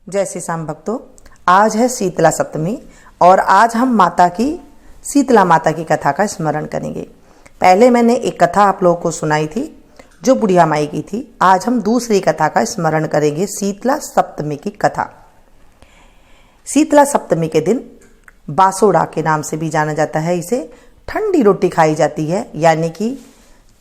जय श्री श्याम भक्तों, आज है शीतला सप्तमी और आज हम माता की शीतला माता की कथा का स्मरण करेंगे। पहले मैंने एक कथा आप लोगों को सुनाई थी जो बुढ़िया माई की थी। आज हम दूसरी कथा का स्मरण करेंगे, शीतला सप्तमी की कथा। शीतला सप्तमी के दिन बासोड़ा के नाम से भी जाना जाता है। इसे ठंडी रोटी खाई जाती है, यानी कि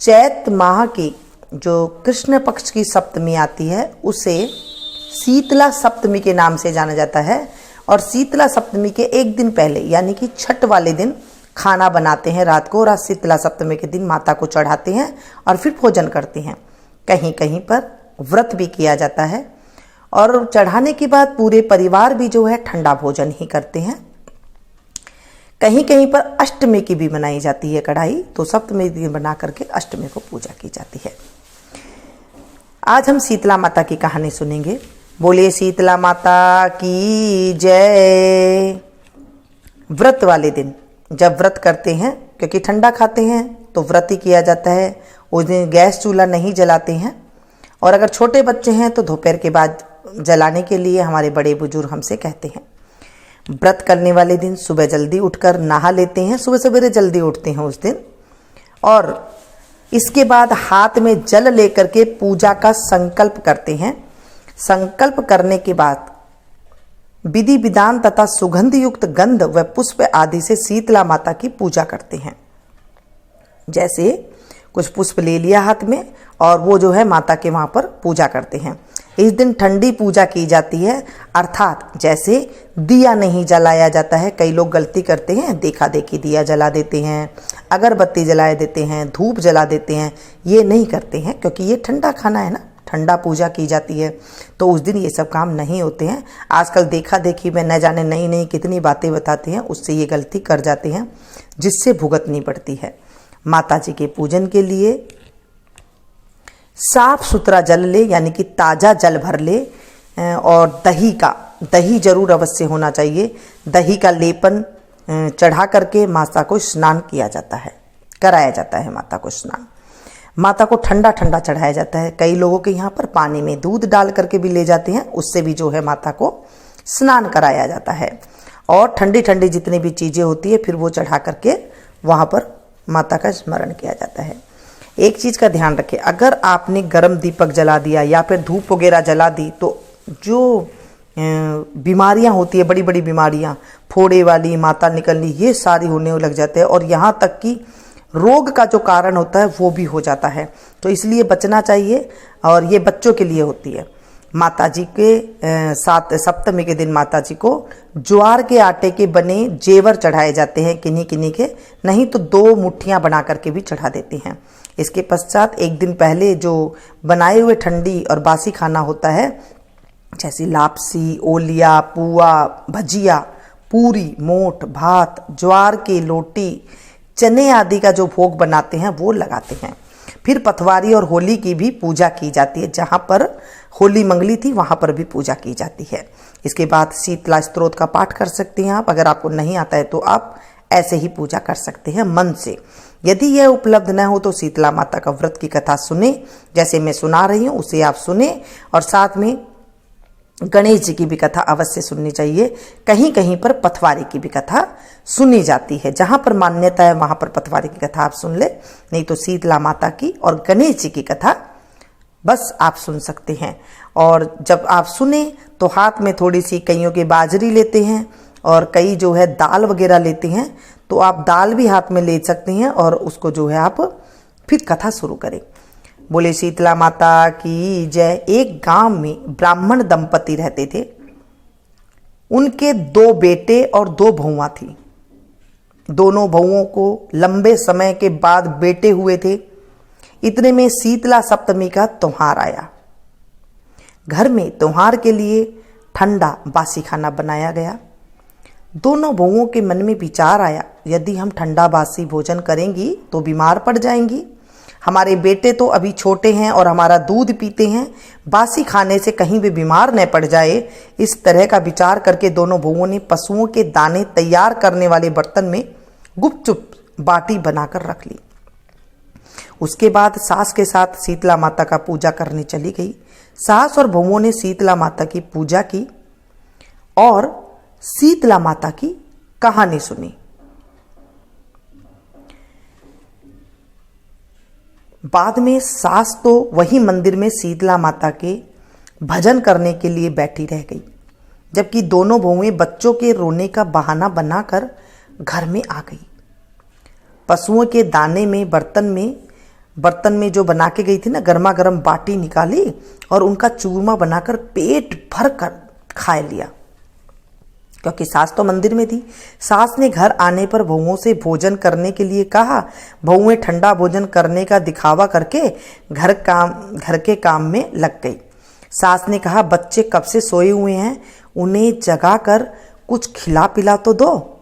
चैत माह की जो कृष्ण पक्ष की सप्तमी आती है उसे शीतला सप्तमी के नाम से जाना जाता है। और शीतला सप्तमी के एक दिन पहले यानी कि छठ वाले दिन खाना बनाते हैं रात को, और आज शीतला सप्तमी के दिन माता को चढ़ाते हैं और फिर भोजन करते हैं। कहीं कहीं पर व्रत भी किया जाता है और चढ़ाने के बाद पूरे परिवार भी जो है ठंडा भोजन ही करते हैं। कहीं कहीं पर अष्टमी की भी बनाई जाती है कढ़ाई, तो सप्तमी दिन बना करके अष्टमी को पूजा की जाती है। आज हम शीतला माता की कहानी सुनेंगे। बोलिए शीतला माता की जय। व्रत वाले दिन जब व्रत करते हैं, क्योंकि ठंडा खाते हैं तो व्रत ही किया जाता है। उस दिन गैस चूल्हा नहीं जलाते हैं, और अगर छोटे बच्चे हैं तो दोपहर के बाद जलाने के लिए हमारे बड़े बुजुर्ग हमसे कहते हैं। व्रत करने वाले दिन सुबह जल्दी उठकर नहा लेते हैं, सुबह सवेरे जल्दी उठते हैं उस दिन, और इसके बाद हाथ में जल लेकर के पूजा का संकल्प करते हैं। संकल्प करने के बाद विधि विधान तथा सुगंध युक्त गंध व पुष्प आदि से शीतला माता की पूजा करते हैं। जैसे कुछ पुष्प ले लिया हाथ में और वो जो है माता के वहां पर पूजा करते हैं। इस दिन ठंडी पूजा की जाती है, अर्थात जैसे दिया नहीं जलाया जाता है। कई लोग गलती करते हैं, देखा देखी दिया जला देते हैं, अगरबत्ती जला देते हैं, धूप जला देते हैं। ये नहीं करते हैं, क्योंकि ये ठंडा खाना है ना, ठंडा पूजा की जाती है, तो उस दिन ये सब काम नहीं होते हैं। आजकल देखा देखी में न जाने नई नई कितनी बातें बताते हैं, उससे ये गलती कर जाते हैं, जिससे भुगतनी पड़ती है। माता जी के पूजन के लिए साफ सुथरा जल ले, यानी कि ताज़ा जल भर ले, और दही जरूर अवश्य होना चाहिए। दही का लेपन चढ़ा करके माता को स्नान किया जाता है, कराया जाता है माता को स्नान। माता को ठंडा ठंडा चढ़ाया जाता है। कई लोगों के यहाँ पर पानी में दूध डाल करके भी ले जाते हैं, उससे भी जो है माता को स्नान कराया जाता है। और ठंडी ठंडी जितनी भी चीज़ें होती है फिर वो चढ़ा करके वहाँ पर माता का स्मरण किया जाता है। एक चीज़ का ध्यान रखें, अगर आपने गर्म दीपक जला दिया या फिर धूप वगैरह जला दी तो जो बीमारियां होती है, बड़ी बड़ी बीमारियां, फोड़े वाली, माता निकलनी, ये सारी होने लग जाते हैं, और यहाँ तक कि रोग का जो कारण होता है वो भी हो जाता है। तो इसलिए बचना चाहिए, और ये बच्चों के लिए होती है। माता जी के सप्तमी के दिन माता जी को ज्वार के आटे के बने जेवर चढ़ाए जाते हैं, किन्हीं किन्हीं के, नहीं तो 2 मुट्ठियाँ बना करके भी चढ़ा देते हैं। इसके पश्चात एक दिन पहले जो बनाए हुए ठंडी और बासी खाना होता है, जैसे लापसी, ओलिया, पुआ, भजिया, पूरी, मोठ, भात, ज्वार की रोटी, चने आदि का जो भोग बनाते हैं वो लगाते हैं। फिर पथवारी और होली की भी पूजा की जाती है। जहाँ पर होली मंगली थी वहाँ पर भी पूजा की जाती है। इसके बाद शीतला स्तोत्र का पाठ कर सकते हैं आप। अगर आपको नहीं आता है तो आप ऐसे ही पूजा कर सकते हैं मन से। यदि यह उपलब्ध न हो तो शीतला माता का व्रत की कथा सुने, जैसे मैं सुना रही हूँ उसे आप सुने, और साथ में गणेश जी की भी कथा अवश्य सुननी चाहिए। कहीं कहीं पर पथवारी की भी कथा सुनी जाती है। जहाँ पर मान्यता है वहाँ पर पथवारी की कथा आप सुन ले, नहीं तो शीतला माता की और गणेश जी की कथा बस आप सुन सकते हैं। और जब आप सुने तो हाथ में थोड़ी सी कईयों की बाजरी लेते हैं, और कई जो है दाल वगैरह लेते हैं, तो आप दाल भी हाथ में ले सकते हैं, और उसको जो है आप फिर कथा शुरू करें। बोले शीतला माता की जय। एक गांव में ब्राह्मण दंपति रहते थे। उनके 2 बेटे और 2 बहुआं थी। दोनों बहुओं को लंबे समय के बाद बेटे हुए थे। इतने में शीतला सप्तमी का त्योहार आया। घर में त्योहार के लिए ठंडा बासी खाना बनाया गया। दोनों बहुओं के मन में विचार आया, यदि हम ठंडा बासी भोजन करेंगी तो बीमार पड़ जाएंगी। हमारे बेटे तो अभी छोटे हैं और हमारा दूध पीते हैं, बासी खाने से कहीं भी बीमार न पड़ जाए। इस तरह का विचार करके दोनों बहुओं ने पशुओं के दाने तैयार करने वाले बर्तन में गुपचुप बाटी बनाकर रख ली। उसके बाद सास के साथ शीतला माता का पूजा करने चली गई। सास और बहुओं ने शीतला माता की पूजा की और शीतला माता की कहानी सुनी। बाद में सास तो वही मंदिर में शीतला माता के भजन करने के लिए बैठी रह गई, जबकि दोनों बहुएं बच्चों के रोने का बहाना बनाकर घर में आ गई। पशुओं के दाने में बर्तन में जो बना के गई थी ना, गर्मा गर्म बाटी निकाली और उनका चूरमा बनाकर पेट भर कर खा लिया, क्योंकि सास तो मंदिर में थी। सास ने घर आने पर बहुओं से भोजन करने के लिए कहा। बहुएं ठंडा भोजन करने का दिखावा करके घर के काम में लग गई। सास ने कहा, बच्चे कब से सोए हुए हैं, उन्हें जगा कर कुछ खिला पिला तो दो।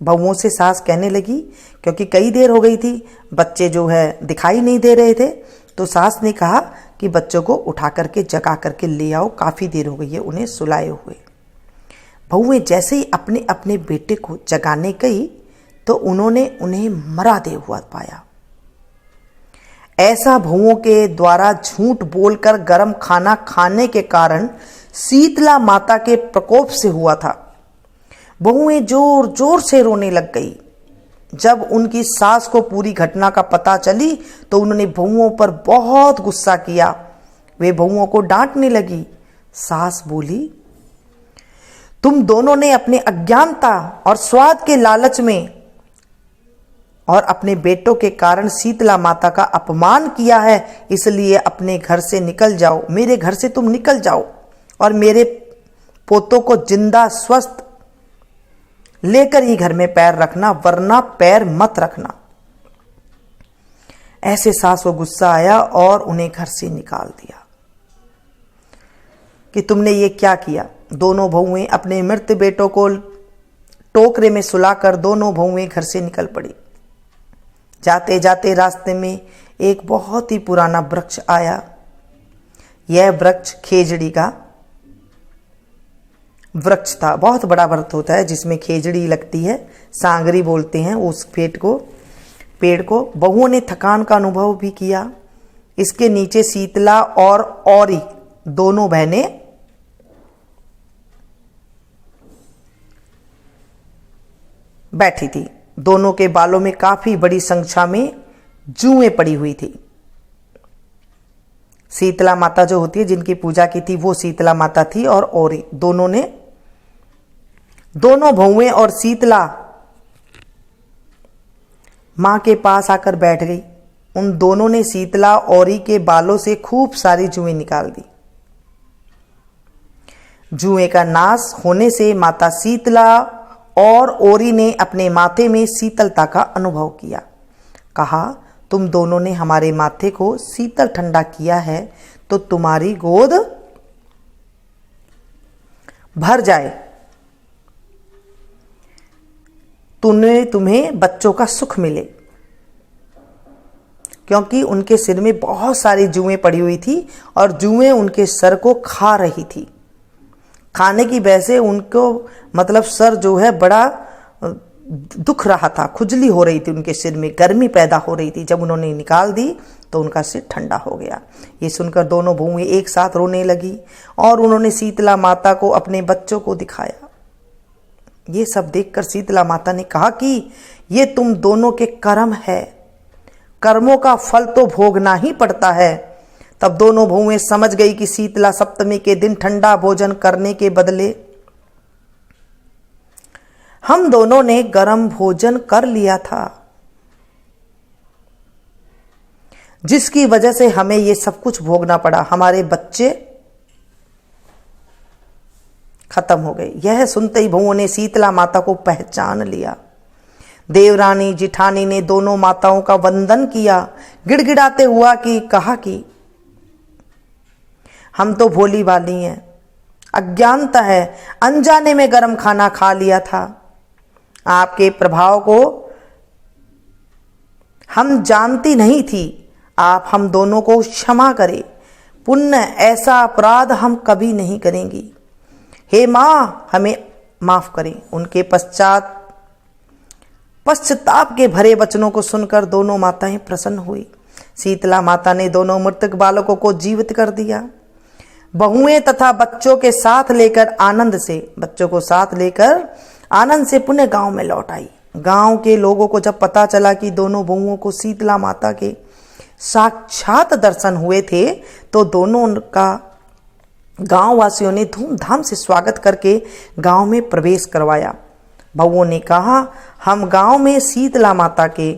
बहुओं से सास कहने लगी, क्योंकि कई देर हो गई थी, बच्चे जो है दिखाई नहीं दे रहे थे, तो सास ने कहा कि बच्चों को उठा करके जगा करके ले आओ, काफ़ी देर हो गई है उन्हें सुलाए हुए। बहुएं जैसे ही अपने अपने बेटे को जगाने गई तो उन्होंने उन्हें मरा दे हुआ पाया। ऐसा बहुओं के द्वारा झूठ बोलकर गर्म खाना खाने के कारण शीतला माता के प्रकोप से हुआ था। बहुएं जोर जोर से रोने लग गई। जब उनकी सास को पूरी घटना का पता चली तो उन्होंने बहुओं पर बहुत गुस्सा किया। वे बहुओं को डांटने लगी। सास बोली, तुम दोनों ने अपने अज्ञानता और स्वाद के लालच में और अपने बेटों के कारण शीतला माता का अपमान किया है, इसलिए अपने घर से निकल जाओ। मेरे घर से तुम निकल जाओ और मेरे पोतों को जिंदा स्वस्थ लेकर ही घर में पैर रखना, वरना पैर मत रखना। ऐसे सास को गुस्सा आया और उन्हें घर से निकाल दिया कि तुमने ये क्या किया। दोनों बहुएं अपने मृत बेटों को टोकरे में सुलाकर दोनों बहुएं घर से निकल पड़ी। जाते जाते रास्ते में एक बहुत ही पुराना वृक्ष आया। यह वृक्ष खेजड़ी का वृक्ष था। बहुत बड़ा वृक्ष होता है जिसमें खेजड़ी लगती है, सांगरी बोलते हैं उस पेड़ को। बहुओं ने थकान का अनुभव भी किया। इसके नीचे शीतला और औरी दोनों बहनें बैठी थी। दोनों के बालों में काफी बड़ी संख्या में जूएं पड़ी हुई थी। शीतला माता जो होती है, जिनकी पूजा की थी, वो शीतला माता थी और औरी दोनों बहुएं और शीतला मां के पास आकर बैठ गई। उन दोनों ने शीतला औरी के बालों से खूब सारी जूएं निकाल दी। जुएं का नाश होने से माता शीतला और औरी ने अपने माथे में शीतलता का अनुभव किया। कहा, तुम दोनों ने हमारे माथे को शीतल ठंडा किया है तो तुम्हारी गोद भर जाए, तुम्हें बच्चों का सुख मिले। क्योंकि उनके सिर में बहुत सारी जूएं पड़ी हुई थी और जूएं उनके सर को खा रही थी। खाने की वजह से उनको मतलब सर जो है बड़ा दुख रहा था, खुजली हो रही थी, उनके सिर में गर्मी पैदा हो रही थी। जब उन्होंने निकाल दी तो उनका सिर ठंडा हो गया। ये सुनकर दोनों बहुएं एक साथ रोने लगी और उन्होंने शीतला माता को अपने बच्चों को दिखाया। ये सब देखकर शीतला माता ने कहा कि ये तुम दोनों के कर्म है, कर्मों का फल तो भोगना ही पड़ता है। तब दोनों बहुएं समझ गई कि शीतला सप्तमी के दिन ठंडा भोजन करने के बदले हम दोनों ने गर्म भोजन कर लिया था, जिसकी वजह से हमें ये सब कुछ भोगना पड़ा। हमारे बच्चे खत्म हो गए। यह सुनते ही बहुओं ने शीतला माता को पहचान लिया। देवरानी जिठानी ने दोनों माताओं का वंदन किया। गिड़गिड़ाते हुआ कि कहा कि हम तो भोली भाली हैं, अज्ञानता है, अनजाने में गर्म खाना खा लिया था। आपके प्रभाव को हम जानती नहीं थी। आप हम दोनों को क्षमा करें। पुण्य ऐसा अपराध हम कभी नहीं करेंगी। हे माँ, हमें माफ करें। उनके पश्चाताप के भरे वचनों को सुनकर दोनों माताएं प्रसन्न हुई। शीतला माता ने दोनों मृतक बालकों को जीवित कर दिया। बहुएं तथा बच्चों के साथ लेकर बच्चों को साथ लेकर आनंद से पुनः गांव में लौट आई। गांव के लोगों को जब पता चला कि दोनों बहुओं को शीतला माता के साक्षात दर्शन हुए थे तो दोनों का गांव वासियों ने धूमधाम से स्वागत करके गांव में प्रवेश करवाया। बहुओं ने कहा, हम गांव में शीतला माता के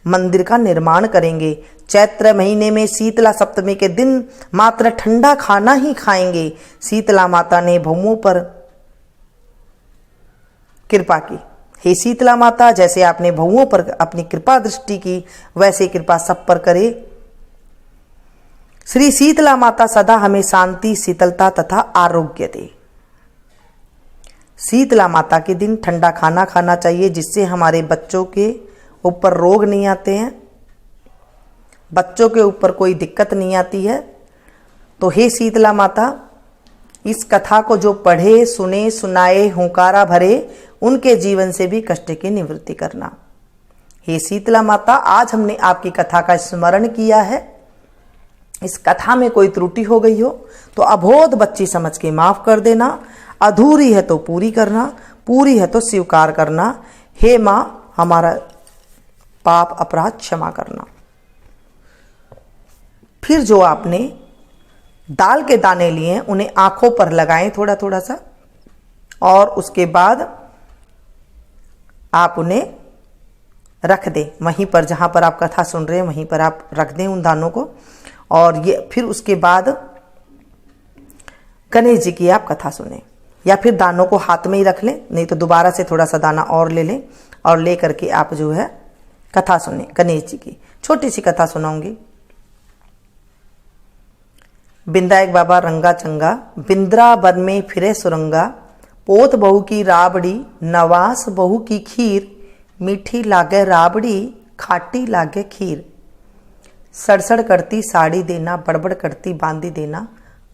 मंदिर का निर्माण करेंगे। चैत्र महीने में शीतला सप्तमी के दिन मात्र ठंडा खाना ही खाएंगे। शीतला माता ने बहुओं पर कृपा की। हे शीतला माता, जैसे आपने बहुओं पर अपनी कृपा दृष्टि की वैसे कृपा सब पर करे। श्री शीतला माता सदा हमें शांति, शीतलता तथा आरोग्य दे। शीतला माता के दिन ठंडा खाना खाना चाहिए जिससे हमारे बच्चों के ऊपर रोग नहीं आते हैं, बच्चों के ऊपर कोई दिक्कत नहीं आती है। तो हे शीतला माता, इस कथा को जो पढ़े, सुने, सुनाए, हुंकारा भरे, उनके जीवन से भी कष्ट की निवृत्ति करना। हे शीतला माता, आज हमने आपकी कथा का स्मरण किया है। इस कथा में कोई त्रुटि हो गई हो तो अबोध बच्ची समझ के माफ कर देना, अधूरी है तो पूरी करना, पूरी है तो स्वीकार करना। हे माँ, हमारा पाप अपराध क्षमा करना। फिर जो आपने दाल के दाने लिए उन्हें आंखों पर लगाएं थोड़ा थोड़ा सा, और उसके बाद आप उन्हें रख दें वहीं पर जहां पर आप कथा सुन रहे हैं, वहीं पर आप रख दें उन दानों को। और ये फिर उसके बाद गणेश जी की आप कथा सुने, या फिर दानों को हाथ में ही रख लें, नहीं तो दोबारा से थोड़ा सा दाना और ले लें और ले करके आप जो है कथा सुने। गणेश जी की छोटी सी कथा सुनाऊंगी। बिंदायक बाबा रंगा चंगा, बिंद्रावन में फिरे सुरंगा, पोत बहू की राबड़ी, नवास बहू की खीर, मीठी लागे राबड़ी, खाटी लागे खीर। सड़सड़ करती साड़ी देना, बड़बड़ करती बांदी देना,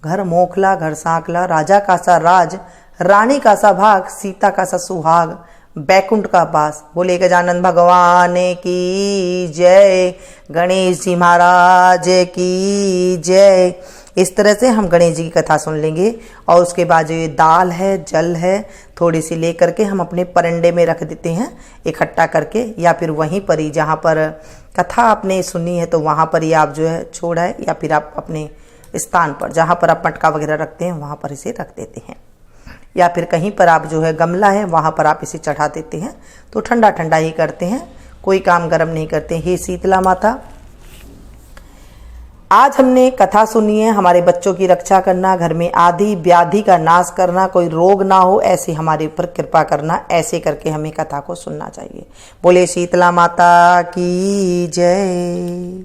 घर मोखला घर सांकला, राजा का सा राज, रानी का सा भाग, सीता का सा सुहाग, बैकुंठ का वास। बोले गजानन भगवान की जय, गणेश जी महाराज की जय। इस तरह से हम गणेश जी की कथा सुन लेंगे और उसके बाद जो ये दाल है, जल है, थोड़ी सी ले करके हम अपने परंडे में रख देते हैं इकट्ठा करके, या फिर वहीं पर ही जहाँ पर कथा आपने सुनी है तो वहाँ पर ही आप जो है छोड़ाए, या फिर आप अपने स्थान पर जहाँ पर आप मटका वगैरह रखते हैं वहाँ पर इसे रख देते हैं, या फिर कहीं पर आप जो है गमला है वहाँ पर आप इसे चढ़ा देते हैं। तो ठंडा ठंडा ही करते हैं, कोई काम गर्म नहीं करते। हे शीतला माता, आज हमने कथा सुनी है, हमारे बच्चों की रक्षा करना, घर में आदि व्याधि का नाश करना, कोई रोग ना हो ऐसे हमारे ऊपर कृपा करना, ऐसे करके हमें कथा को सुनना चाहिए। बोले शीतला माता की जय।